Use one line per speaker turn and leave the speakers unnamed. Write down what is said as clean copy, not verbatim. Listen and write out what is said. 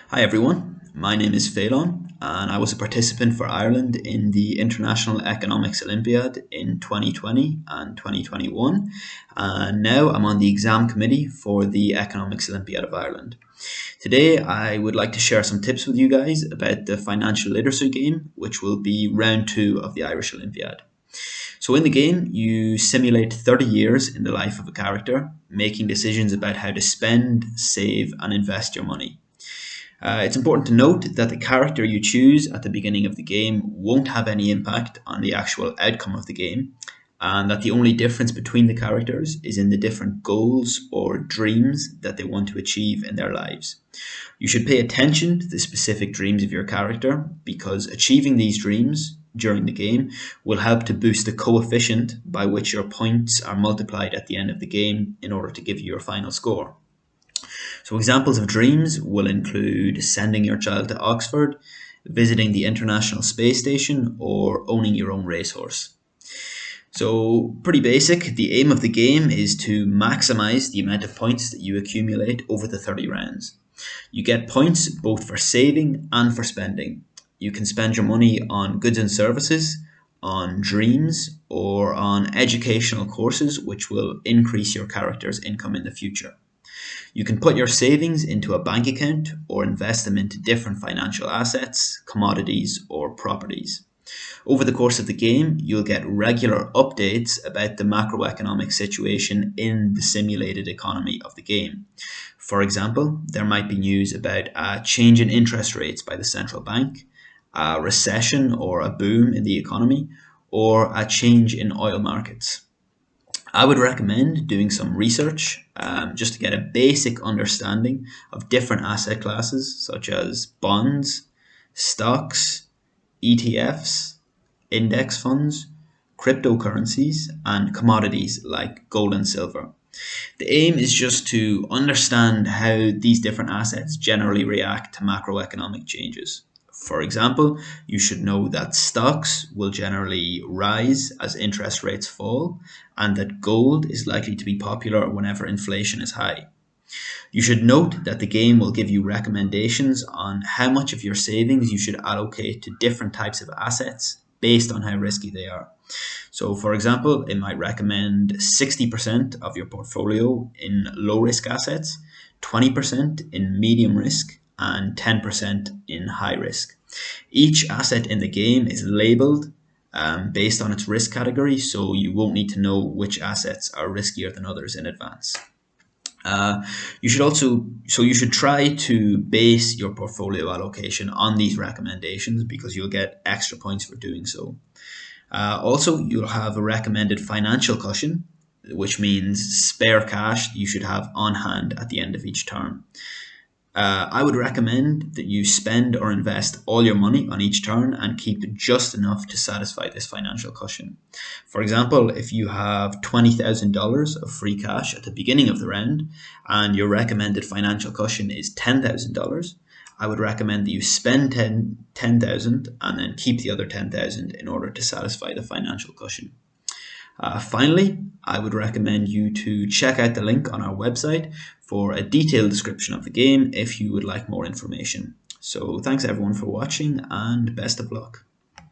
Hi everyone, my name is Phelan and I was a participant for Ireland in the International Economics Olympiad in 2020 and 2021, and now I'm on the exam committee for the Economics Olympiad of Ireland. Today I would like to share some tips with you guys about the financial literacy game, which will be round 2 of the Irish Olympiad. So in the game, you simulate 30 years in the life of a character, making decisions about how to spend, save and invest your money. It's important to note that the character you choose at the beginning of the game won't have any impact on the actual outcome of the game, and that the only difference between the characters is in the different goals or dreams that they want to achieve in their lives. You should pay attention to the specific dreams of your character because achieving these dreams during the game will help to boost the coefficient by which your points are multiplied at the end of the game in order to give you your final score. So examples of dreams will include sending your child to Oxford, visiting the International Space Station, or owning your own racehorse. So pretty basic, the aim of the game is to maximize the amount of points that you accumulate over the 30 rounds. You get points both for saving and for spending. You can spend your money on goods and services, on dreams, or on educational courses which will increase your character's income in the future. You can put your savings into a bank account or invest them into different financial assets, commodities, or properties. Over the course of the game, you'll get regular updates about the macroeconomic situation in the simulated economy of the game. For example, there might be news about a change in interest rates by the central bank, a recession or a boom in the economy, or a change in oil markets. I would recommend doing some research just to get a basic understanding of different asset classes such as bonds, stocks, ETFs, index funds, cryptocurrencies, and commodities like gold and silver. The aim is just to understand how these different assets generally react to macroeconomic changes. For example, you should know that stocks will generally rise as interest rates fall, and that gold is likely to be popular whenever inflation is high. You should note that the game will give you recommendations on how much of your savings you should allocate to different types of assets based on how risky they are. So, for example, it might recommend 60% of your portfolio in low risk assets, 20% in medium risk, and 10% in high risk. Each asset in the game is labeled based on its risk category, so you won't need to know which assets are riskier than others in advance. You should try to base your portfolio allocation on these recommendations because you'll get extra points for doing so. Also, you'll have a recommended financial cushion, which means spare cash you should have on hand at the end of each turn. I would recommend that you spend or invest all your money on each turn and keep just enough to satisfy this financial cushion. For example, if you have $20,000 of free cash at the beginning of the round and your recommended financial cushion is $10,000, I would recommend that you spend 10,000 and then keep the other 10,000 in order to satisfy the financial cushion. Finally, I would recommend you to check out the link on our website for a detailed description of the game if you would like more information. So thanks everyone for watching and best of luck.